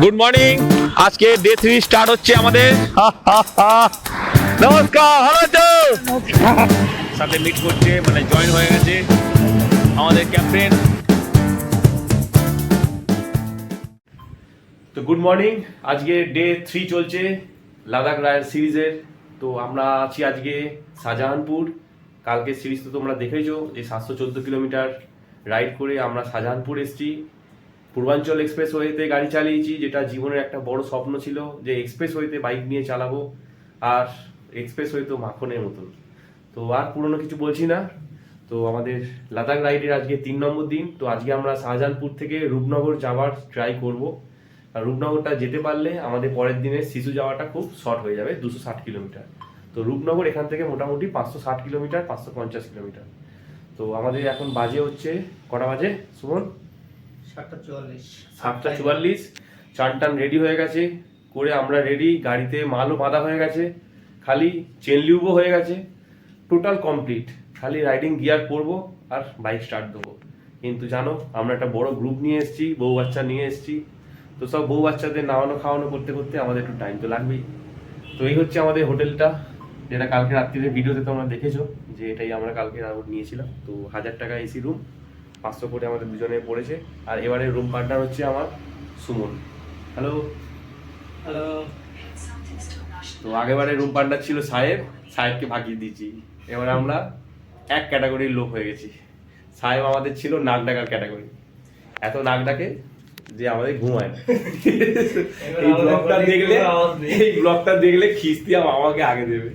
Good morning. আজকে day 3 start হচ্ছে আমাদের। নমস্কার, ভালো আছো? সাথে মিট করছে, মানে জয়েন হয়ে গেছে আমাদের ক্যাপ্টেন। তো গুড মর্নিং। আজকে ডে 3 চলছে লাদাখ রাইড সিরিজের। তো আমরা আছি আজকে শাহজাহানপুর। কালকে সিরিজ তো তোমরা দেখেছো যে 714 কিলোমিটার রাইড করে আমরা শাহজাহানপুর এসেছি। পূর্বাঞ্চল এক্সপ্রেস ওয়েতে গাড়ি চালিয়েছি, যেটা জীবনের একটা বড় স্বপ্ন ছিল যে এক্সপ্রেস ওয়েতে বাইক নিয়ে চালাবো। আর এক্সপ্রেস ওয়ে তো মাখনের মতন। তো আর পুরনো কিছু বলছি না। তো আমাদের লাদাখ রাইডের আজকে 3 নম্বর দিন। তো আজকে আমরা শাহজাহানপুর থেকে রূপনগর যাওয়ার ট্রাই করব। আর রূপনগরটা যেতে পারলে আমাদের পরের দিনের শিশু যাওয়াটা খুব শর্ট হয়ে যাবে, 260 কিলোমিটার। তো রূপনগর এখান থেকে মোটামুটি 560 কিলোমিটার, 550 কিলোমিটার। তো আমাদের এখন বাজে হচ্ছে কটা বাজে সুমন? 7:44। চান টান রেডি হয়ে গেছে, করে আমরা রেডি। গাড়িতে মালও বাঁধা হয়ে গেছে, খালি চেন লিউবও হয়ে গেছে, টোটাল কমপ্লিট। খালি রাইডিং গিয়ার পরবো আর বাইক স্টার্ট দেবো। কিন্তু জানো, আমরা একটা বড় গ্রুপ নিয়ে এসেছি, বউ বাচ্চা নিয়ে এসেছি। তো সব বউ বাচ্চাদের নামানো খাওয়ানো করতে করতে আমাদের একটু টাইম তো লাগবেই। তো এই হচ্ছে আমাদের হোটেলটা, যেটা কালকে রাত্রির ভিডিওতে তোমরা দেখেছো যে এটাই আমরা কালকে নিয়েছিলাম। তো 1000 টাকা এসি রুম, 500 করে আমাদের দুজনে পড়েছে। আর এবারে রুম পার্টনার হচ্ছে আমার সুমন। Hello hello. তো আগেবারে রুম পার্টনার ছিল সাহেবকে ভাগিয়ে দিয়েছি। এবার আমরা এক ক্যাটাগরির লোক হয়ে গেছি। সাহেব আমাদের ছিল নাক ডাকার ক্যাটাগরি, এত নাক ডাকে যে আমাদের ঘুমায় না। এই ব্লগটা দেখলে খিস্তি আমাকে আগে দেবে।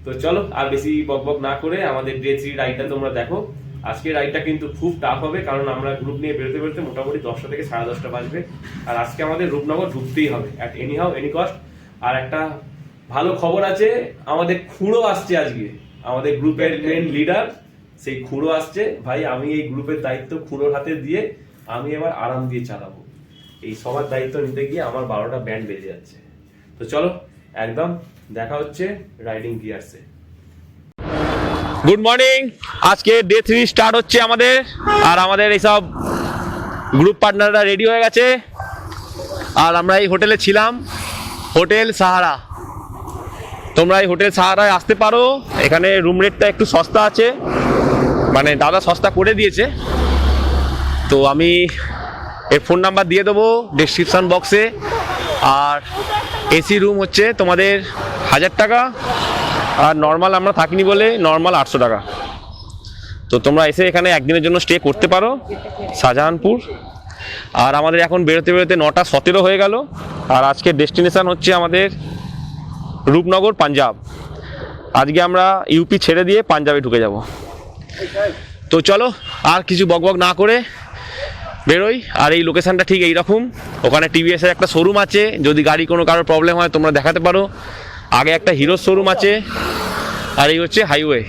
তো চলো আর বেশি বকবক না করে আমাদের ডে 3 রাইডটা তোমরা দেখো। আজকে রাইডটা কিন্তু খুব টাফ হবে, কারণ আমরা গ্রুপ নিয়ে বেরোতে বেরোতে মোটামুটি 10টা থেকে 10:30 বাজবে। আর আজকে আমাদের রূপনগর ঢুকতেই হবে at any how any cost. আর একটা ভালো খবর আছে, আমাদের খুঁড়ো আসছে আজকে, আমাদের গ্রুপের মেন লিডার সেই খুঁড়ো আসছে। ভাই আমি এই গ্রুপের দায়িত্ব খুঁড়োর হাতে দিয়ে আমি এবার আরাম দিয়ে চালাবো। এই সবার দায়িত্ব নিতে গিয়ে আমার 12টা ব্যান্ড বেজে যাচ্ছে। তো চলো একদম দেখা হচ্ছে রাইডিং গিয়ার্সে। Good morning. আজকে ডে 3 স্টার্ট হচ্ছে আমাদের। আর আমাদের এইসব গ্রুপ পার্টনাররা রেডি হয়ে গেছে। আর আমরা এই হোটেলে ছিলাম, হোটেল সাহারা। তোমরা এই হোটেল সাহারায় আসতে পারো। এখানে রুম রেটটা একটু সস্তা আছে, মানে দাদা সস্তা করে দিয়েছে। তো আমি এর ফোন নাম্বার দিয়ে দেবো ডেসক্রিপশন বক্সে। আর এসি রুম হচ্ছে তোমাদের 1000 টাকা, আর নর্মাল আমরা থাকিনি বলে নর্মাল 800 টাকা। তো তোমরা এসে এখানে একদিনের জন্য স্টে করতে পারো শাহজাহানপুর। আর আমাদের এখন বেরোতে বেরোতে 9:17 হয়ে গেল। আর আজকে ডেস্টিনেশন হচ্ছে আমাদের রূপনগর, পাঞ্জাব। আজকে আমরা ইউপি ছেড়ে দিয়ে পাঞ্জাবে ঢুকে যাব। তো চলো আর কিছু বকবক না করে বেরোই। আর এই লোকেশানটা ঠিক এইরকম, ওখানে টিভিএসের একটা শোরুম আছে, যদি গাড়ি কোনো কারোর প্রবলেম হয় তোমরা দেখাতে পারো। আগে একটা হিরোর শোরুম আছে। আর এই হচ্ছে হাইওয়ে।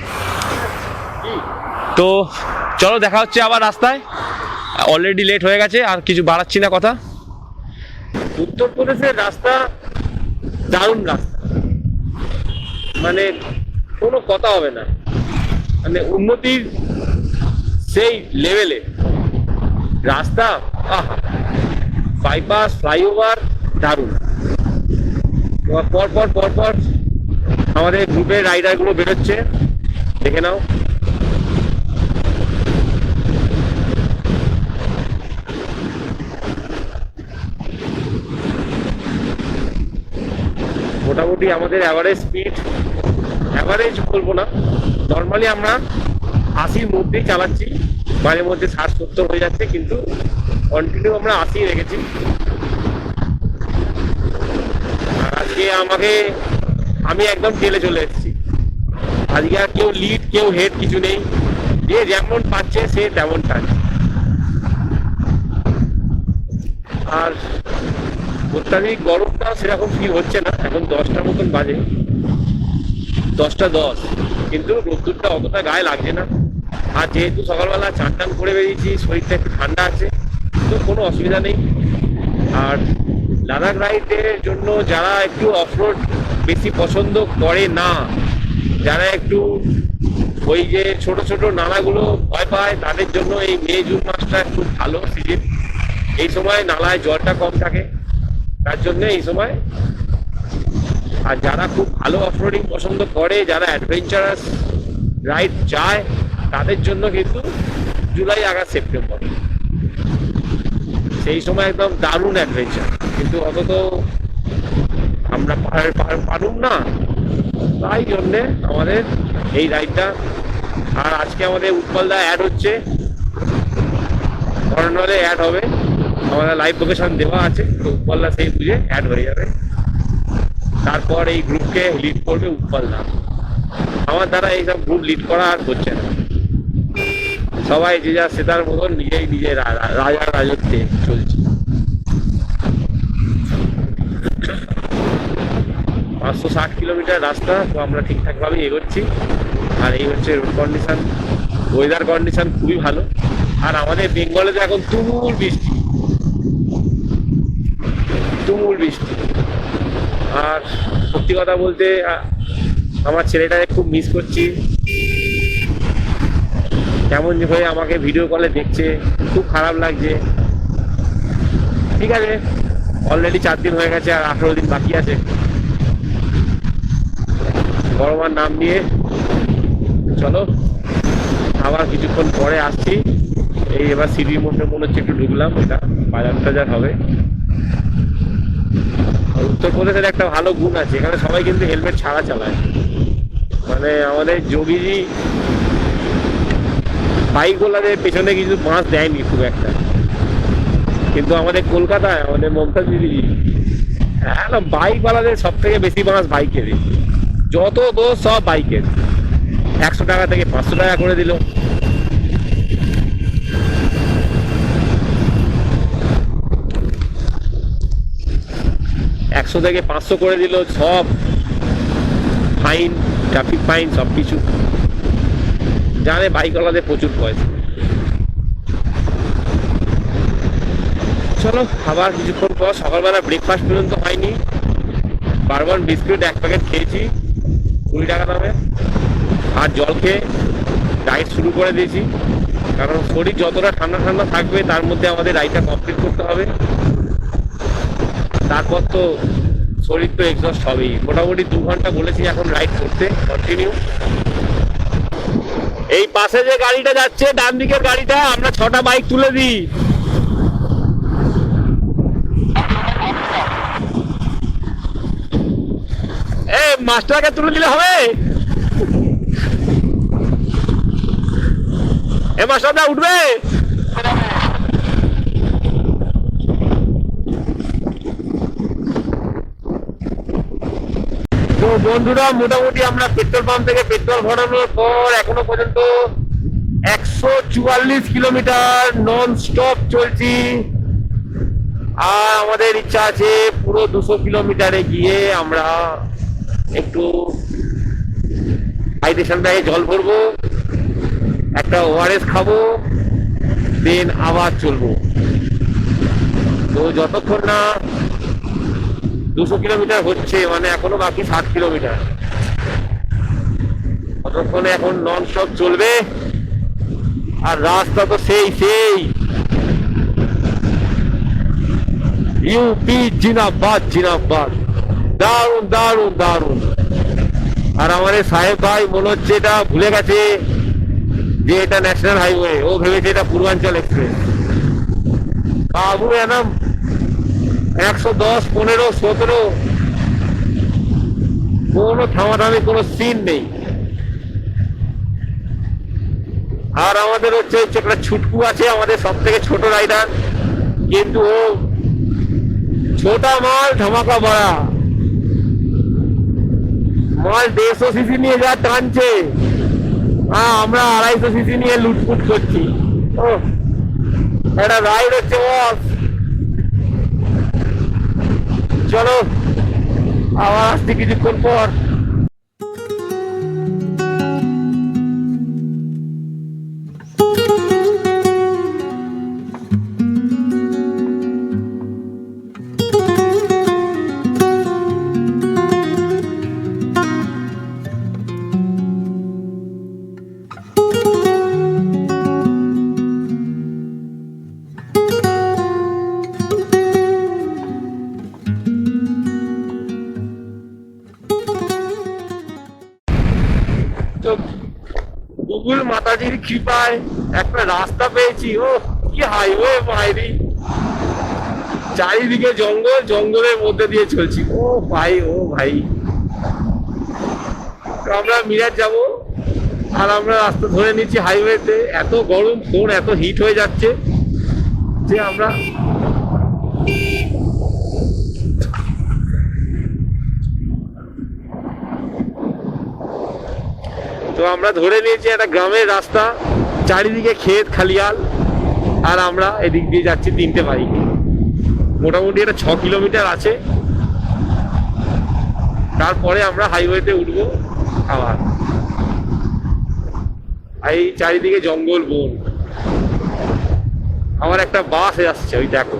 তো চলো দেখা হচ্ছে আবার রাস্তায়। অলরেডি লেট হয়ে গেছে, আর কিছু বাড়াচ্ছি না কথা। উত্তরপ্রদেশের রাস্তা দারুণ রাস্তা, মানে কোনো কথা হবে না, মানে উন্নতির সেই লেভেলে রাস্তা। বাইপাস, ফ্লাইওভার দারুণ। পরপর আমাদের গ্রুপের রাইডারগুলো বেরোচ্ছে, দেখে নাও। মোটামুটি আমাদের অ্যাভারেজ স্পিড, অ্যাভারেজ বলবো না, নর্মালি আমরা 80-র মধ্যেই চালাচ্ছি। মাঝে মধ্যে 60-70 হয়ে যাচ্ছে, কিন্তু কন্টিনিউ আমরা 80 রেখেছি। আর আজকে আমি একদম টেলে চলে এসেছি। আজকে আর কেউ লিড কেউ হেড কিছু নেই, যে যেমন পাচ্ছে সে তেমন টানে। আর অত্যাধিক গরমটা সেরকম ফিল হচ্ছে না। এখন 10টার মতন বাজে, 10:10, কিন্তু রোদ্দুরটা অতটা গায়ে লাগছে না। আর যেহেতু সকালবেলা চান টান করে বেরিয়েছি, শরীরটা একটু ঠান্ডা আছে, তো কোনো অসুবিধা নেই। আর লাদাখ রাইডের জন্য যারা একটু অফরোড বেশি পছন্দ করে না, যারা একটু ওই যে ছোট ছোট নালাগুলো ভয় পায়, তাদের জন্য এই মে জুন মাসটা একটু ভালো সিজন। এই সময় নালায় জলটা কম থাকে, তার জন্য এই সময়। আর যারা খুব ভালো অফরোডিং পছন্দ করে, যারা অ্যাডভেঞ্চারাস রাইড চায়, তাদের জন্য কিন্তু জুলাই, আগস্ট, সেপ্টেম্বর সেই সময় একদম দারুণ অ্যাডভেঞ্চার। কিন্তু অত তো আমরা পারুম না, তাই জন্যে আমাদের এই রাইডটা। আর আজকে আমাদের উৎপলদা অ্যাড হচ্ছে, কর্নারে অ্যাড হবে, আমাদের লাইভ লোকেশন দেওয়া আছে, তো উৎপলদা সেই বুঝে অ্যাড হয়ে যাবে। তারপর এই গ্রুপকে লিড করবে উৎপলদা। আমার দ্বারা এইসব গ্রুপ লিড করা আর হচ্ছে না, সবাই যে যা সেটার মতন নিজেই নিজের রাজার রাজত্বে চলছে। 560 কিলোমিটার রাস্তা, তো আমরা ঠিকঠাক ভাবে এগোচ্ছি। আর এই হচ্ছে রোড কন্ডিশন, ওয়েদার কন্ডিশন খুবই ভালো। আর আমাদের বেঙ্গলে তো এখন তুমুল বৃষ্টি, তুমুল বৃষ্টি। আর সত্যি কথা বলতে আমার ছেলেটাকে খুব মিস করছি, কেমন হয়ে আমাকে ভিডিও কলে দেখছে, খুব খারাপ লাগছে। ঠিক আছে, অলরেডি 4 দিন হয়ে গেছে, আর 18 দিন বাকি আছে। বড় মার নাম নিয়ে চলো, আবার কিছুক্ষণ পরে আসছি। এই এবার সিটির মধ্যে মনে হচ্ছে একটু ঢুকলাম, এটা বাজার টাজার হবে। উত্তরপ্রদেশের একটা ভালো গুণ আছে, এখানে সবাই কিন্তু হেলমেট ছাড়া চালায়। মানে আমাদের যোগীজি বাইকওয়ালাদের পেছনে কিছু বাঁশ দেয়নি খুব একটা, কিন্তু আমাদের কলকাতায় আমাদের মমতা দিদি বাইকওয়ালাদের সব থেকে বেশি বাঁশ বাইকের, যত দোষ সব বাইকের। 100 টাকা থেকে 500 টাকা করে দিল। একশো থেকে 500 করে দিল, সব ফাইন, ট্রাফিক ফাইন, সবকিছু। জানে বাইকওয়ালাদের প্রচুর পয়সা। চলো, আবার কিছুক্ষণ পর। সকালবেলা ব্রেকফাস্ট পর্যন্ত হয়নি, বারবার বিস্কুট 1 প্যাকেট খেয়েছি 20 টাকা দামে, আর জল খেয়ে রাইড শুরু করে দিয়েছি। কারণ শরীর যতটা ঠান্ডা ঠান্ডা থাকবে, তার মধ্যে আমাদের রাইডটা কমপ্লিট করতে হবে। তারপর তো শরীর তো এক্সস্ট হবেই। মোটামুটি 2 ঘন্টা বলেছি এখন রাইড করতে, কন্টিনিউ। এই পাশে যে গাড়িটা যাচ্ছে, ডান দিকের গাড়িটা, আমরা 6টা বাইক তুলে দিই। মাস্টারকে তুলে দিলে হবে? মাস্টারটা উঠবে? তো বন্ধুরা, মোটামুটি আমরা পেট্রোল পাম্প থেকে পেট্রোল ভরানোর পর এখনো পর্যন্ত 144 কিলোমিটার নন স্টপ চলছি। আর আমাদের ইচ্ছা আছে পুরো 200 কিলোমিটারে গিয়ে আমরা একটু হাইড্রেশন ব্যাগে জল ভরবো, একটা ওআরএস খাবো, দেন আবার চলবো। তো যতক্ষণ না 200 কিলোমিটার হচ্ছে, মানে এখনো বাকি 60 কিলোমিটার, ততক্ষণে এখন নন স্টপ চলবে। আর রাস্তা তো সেই ইউপি জিন্দাবাদ জিন্দাবাদ, দারুন দারুন দারুন। আর আমাদের সাহেব ভাই মনে হচ্ছে এটা ভুলে গেছে যে এটা ন্যাশনাল হাইওয়ে, ও ভেবেছে এটা পূর্বাঞ্চল এক্সপ্রেস। বাবু একদম 110, 15, 17, কোনো থামাথামি, কোনো সিন নেই। আর আমাদের হচ্ছে একটা ছুটকু আছে, আমাদের সব থেকে ছোট রাইডার, কিন্তু ও ছোটা মাল ধামাকা বড়া মাল। 150 সিসি নিয়ে যা টানছে, আমরা 250 সিসি নিয়ে লুটপুট করছি। একটা রাইড হচ্ছে বস। চলো, আবার আসছি কিছুক্ষণ পর। অনুকূল মাতাজির কৃপায় একটা রাস্তা পেয়েছি। ও কি হাইওয়ে মাইরি, চারিদিকে জঙ্গল, জঙ্গলের মধ্যে দিয়ে চলছি। ও ভাই, ও ভাই, তো আমরা মিরাট যাব আর আমরা রাস্তা ধরে নিচ্ছি হাইওয়েতে। এত গরম, ফোন এত হিট হয়ে যাচ্ছে যে আমরা ধরে নিয়েছি একটা গ্রামের রাস্তা, চারিদিকে ক্ষেত খালিয়াল, আর আমরা এদিক দিয়ে যাচ্ছি 3টে বাইক। মোটামুটি এটা 6 কিলোমিটার আছে, তারপরে আমরা হাইওয়েতে উঠবো আবার। এই চারিদিকে জঙ্গল, বন। আমার একটা বাস আসছে, ওই দেখো।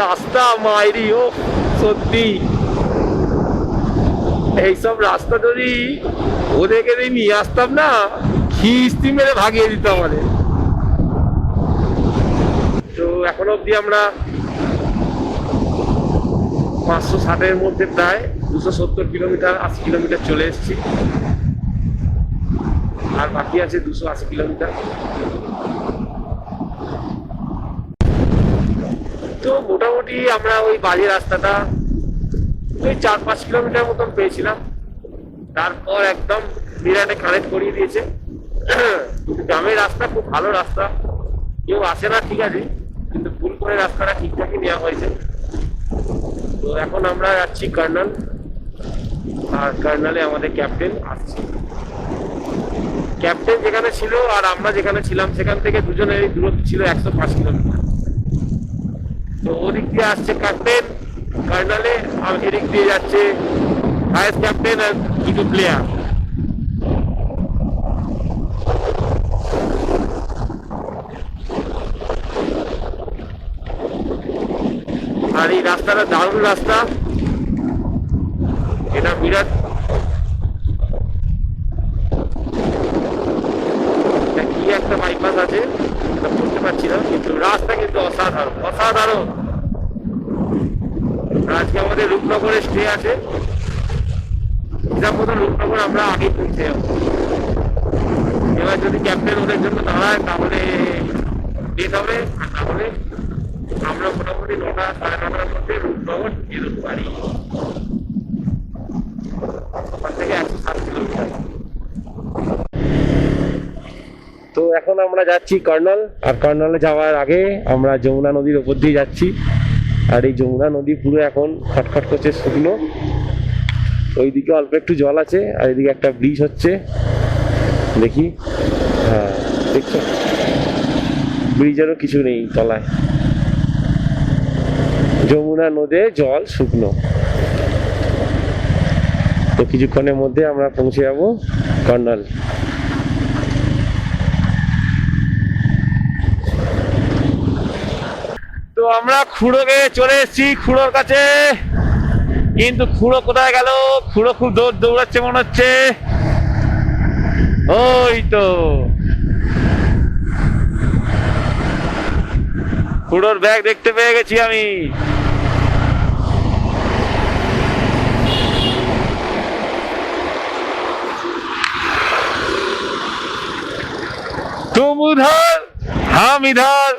রাস্তা মাইরি, ও সত্যি এইসব রাস্তা যদি ওদেরকে নিয়ে আসতাম না, খিস্তি মেরে ভাগিয়ে দিত আমাদের। তো এখন অব্দি আমরা 560-এর মধ্যে প্রায় 270 কিলোমিটার, 80 কিলোমিটার চলে এসেছি, আর বাকি আছে 280 কিলোমিটার। তো মোটামুটি আমরা ওই বাজে রাস্তাটা ওই 4-5 কিলোমিটার মতন পেয়েছিলাম, তারপর একদম বিরাটে কানেক্ট করিয়ে দিয়েছে। গ্রামের রাস্তা খুব ভালো রাস্তা, কেউ আসে না ঠিক আছে, কিন্তু ভুল করে রাস্তাটা ঠিকঠাকই নেওয়া হয়েছে। তো এখন আমরা যাচ্ছি কার্নাল, আর কার্নালে আমাদের ক্যাপ্টেন আসছে। ক্যাপ্টেন যেখানে ছিল আর আমরা যেখানে ছিলাম সেখান থেকে দুজনের দূরত্ব ছিল 105 কিলোমিটার। তো ওদিক দিয়ে আসছে ক্যাপ্টেন কার্নালে, আর এদিক দিয়ে যাচ্ছে ভাইস ক্যাপ্টেন আর কিছু প্লেয়ার। আর এই রাস্তাটা দারুণ রাস্তা, এটা বিরাট। কি একটা বাইপাস আছে এটা বলতে পারছি না, কিন্তু রাস্তা কিন্তু অসাধারণ, অসাধারণ। আজকে আমাদের রূপনগরে স্টে আছে, হিসাব মতো রূপনগর আমরা আগে পৌঁছে যাবো। এবার যদি ক্যাপ্টেন ওদের জন্য দাঁড়ায় তাহলে লেট হবে, আর তাহলে আমরা মোটামুটি 9টা, 9:30টার মধ্যে রূপনগর ঢুকিয়ে দেবো পারি। ওখান থেকে 107 কিলোমিটার। তো এখন আমরা যাচ্ছি কার্নাল, আর কার্নালে যাওয়ার আগে আমরা যমুনা নদীর ওপর দিয়ে যাচ্ছি। আর এই যমুনা নদী পুরো এখন খটখট করছে, শুকনো। ওইদিকে অল্প একটু জল আছে, আর এদিকে একটা ব্রিজ হচ্ছে, দেখি। হ্যাঁ, দেখছো, ব্রিজেরও কিছু নেই তলায়। যমুনা নদে জল শুকনো। তো কিছুক্ষণের মধ্যে আমরা পৌঁছে যাবো কার্নাল। তো আমরা খুঁড়োকে চলে এসেছি, খুঁড়োর কাছে। কিন্তু খুঁড়ো কোথায় গেল? খুঁড়ো খুব দৌড়াচ্ছে মনে হচ্ছে। ওই তো খুঁড়োর ব্যাগ দেখতে পেয়ে গেছি আমি। तुम उधर हम इधर।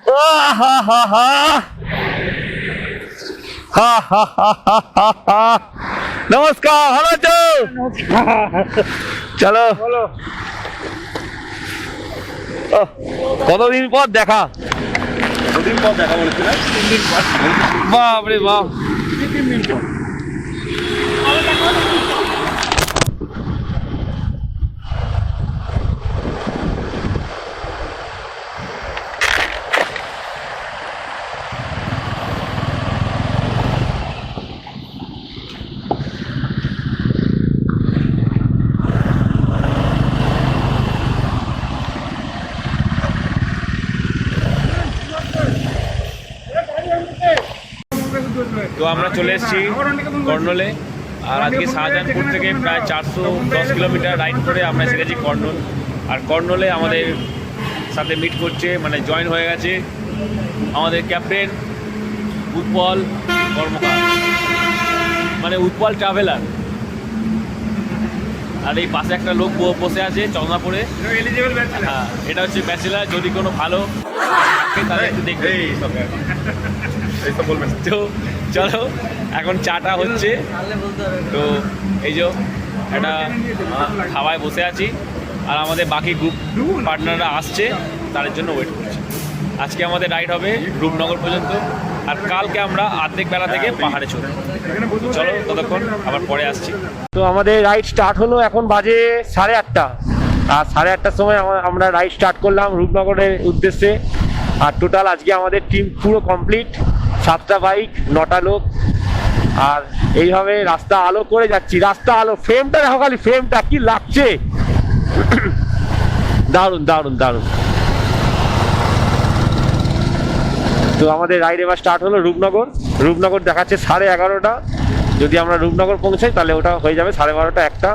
हा हा हा हा हा हा हा हा हा। নমস্কার, ভালো আছো? চলো বলো। কতদিন পর দেখা? দুদিন পর দেখা বলেছিল, 3 দিন পর। বাপরে বাপ, 3 দিন পর। তো আমরা চলে এসেছি কর্নলে, আর আজকে শাহজাহানপুর থেকে প্রায় 410 কিলোমিটার রাইড করে আমরা এসে গেছি কর্নল। আর কর্নলে আমাদের সাথে মিট করছে, মানে জয়েন হয়ে গেছে আমাদের ক্যাপ্টেন উৎপল কর্মকার, মানে উৎপল ট্রাভেলার। আর এই পাশে একটা লোক বসে আছে চশমা পরে, হ্যাঁ এটা হচ্ছে ব্যাচেলার। যদি কোনো ভালো থাকে তাহলে একটু দেখবে। তো চলো এখন চাটা হচ্ছে, তো এই যে একটা খাওয়ায় বসে আছি, আর আমাদের বাকি গ্রুপ পার্টনাররা আসছে, তাদের জন্য ওয়েট করছি। আজকে আমাদের রাইড হবে রূপনগর পর্যন্ত, আর কালকে আমরা অর্ধেক বেলা থেকে পাহাড়ে চলব। চলো ততক্ষণ আবার পরে আসছি। তো আমাদের রাইড স্টার্ট হলো, এখন বাজে 8:30, আর 8:30টার সময় আমরা রাইড স্টার্ট করলাম রূপনগরের উদ্দেশ্যে। আর টোটাল আজকে আমাদের টিম পুরো কমপ্লিট, 7টা বাইক, 9টা লোক। আর এইভাবে রাস্তা আলো করে যাচ্ছি, রাস্তা আলো, ফ্রেমটা দেখো খালি, ফ্রেমটা কি লাগছে, দারুণ দারুণ দারুণ। তো আমাদের রাইড এবার স্টার্ট হলো রূপনগর। রূপনগর দেখাচ্ছে 11:30। যদি আমরা রূপনগর পৌঁছাই তাহলে ওটা হয়ে যাবে 12:30 1টা।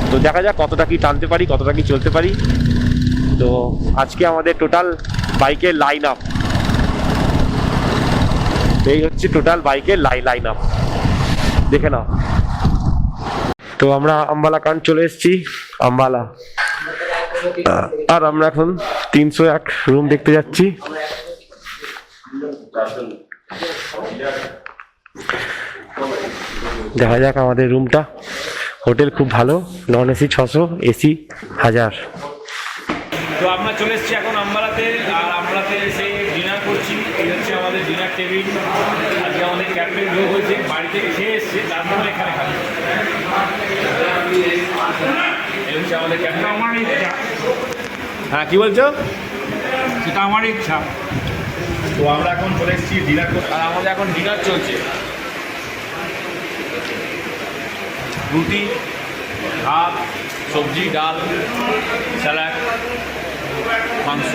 তো দেখা যাক কতটা কি টানতে পারি, কতটা কি চলতে পারি। তো আজকে আমাদের টোটাল বাইকের লাইন আপ, এই হচ্ছে টোটাল বাইকের লাইন আপ, দেখে নাও। তো আমরা আম্বালা কান চলে এসেছি, আম্বালা। আর আমরা এখন 301 রুম দেখতে যাচ্ছি। দেখা যাক আমাদের রুমটা। হোটেল খুব ভালো, নন এসি 600, এসি 1000। তো আমরা চলে এসেছি এখন আম্বালাতে, আর আম্বালাতে এসে ডিনার করছি। এই হচ্ছে আমাদের ডিনার টেবিল। আজকে আমাদের ক্যাপ্টেন যোগ হয়েছে, বাড়ি থেকে খেয়ে এসছে, তারপরে এখানে খাবে। এই হচ্ছে আমাদের ক্যাপ্টেন। আমার ইচ্ছা। হ্যাঁ কি বলছো? সেটা আমার ইচ্ছা। তো আমরা এখন চলে এসেছি ডিনার করতে, আর আমাদের এখন ডিনার চলছে। রুটি, ভাত, সবজি, ডাল, স্যালাড, মাংস।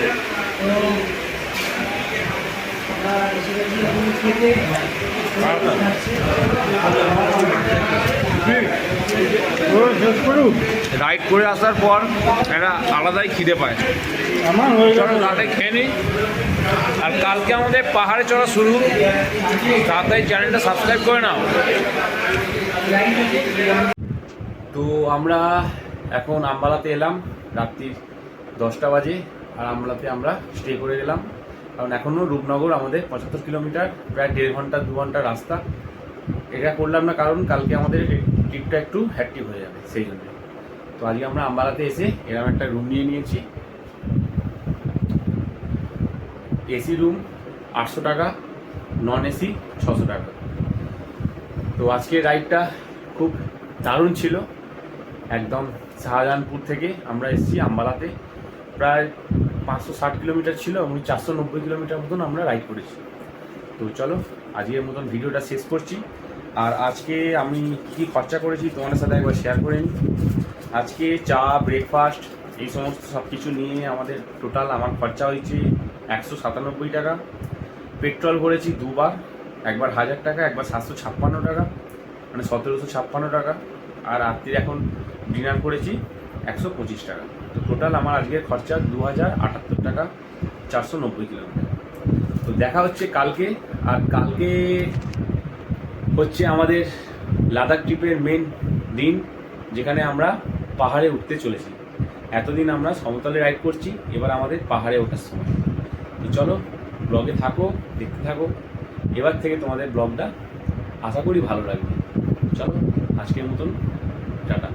রাইড করে আসার পর একটা আলাদাই খিদে পায়। চলো রাতে খেয়ে নিই। আর কালকে আমাদের পাহাড়ে চড়া শুরু, তাড়াতাড়ি চ্যানেলটা সাবস্ক্রাইব করে নাও। তো আমরা এখন আম্বালাতে এলাম, রাত্রি 10টা বাজে। আর আম্বালাতে আমরা স্টে করে গেলাম, কারণ এখনও রূপনগর আমাদের 75 কিলোমিটার, প্রায় 1.5 ঘন্টা 2 ঘন্টা রাস্তা। এটা করলাম না কারণ কালকে আমাদের ট্রিপটা একটু হ্যাকটিভ হয়ে যাবে, সেই জন্য। তো আজকে আমরা আম্বালাতে এসে এরকম একটা রুম নিয়ে নিয়েছি। এসি রুম 800 টাকা, নন এসি 600 টাকা। তো আজকে রাইডটা খুব দারুণ ছিল। একদম শাহজাহানপুর থেকে আমরা এসেছি আম্বালাতে, প্রায় 560 কিলোমিটার ছিল এবং 490 কিলোমিটার মতন আমরা রাইড করেছি। তো চলো আজকের মতন ভিডিওটা শেষ করছি। আর আজকে আমি কী খরচা করেছি তোমাদের সাথে একবার শেয়ার করে নিই। আজকে চা, ব্রেকফাস্ট, এই সমস্ত সব কিছু নিয়ে আমাদের টোটাল আমার খরচা হয়েছে 197 টাকা। পেট্রোল ভরেছি দুবার, একবার 1000 টাকা, একবার 756 টাকা, মানে 1756 টাকা। আর রাত্রির এখন ডিনার করেছি 125 টাকা। তো টোটাল আমার আজকের খরচা 2078 টাকা, 490 কিলোমিটার। তো দেখা হচ্ছে কালকে। আর কালকে হচ্ছে আমাদের লাদাখ ট্রিপের মেন দিন, যেখানে আমরা পাহাড়ে উঠতে চলেছি। এতদিন আমরা সমতলে রাইড করছি, এবার আমাদের পাহাড়ে ওঠার সময়। তো চলো ব্লগে থাকো, দেখতে থাকো। এবার থেকে তোমাদের ব্লগটা আশা করি ভালো লাগবে। চলো আজকের মতন টাটা।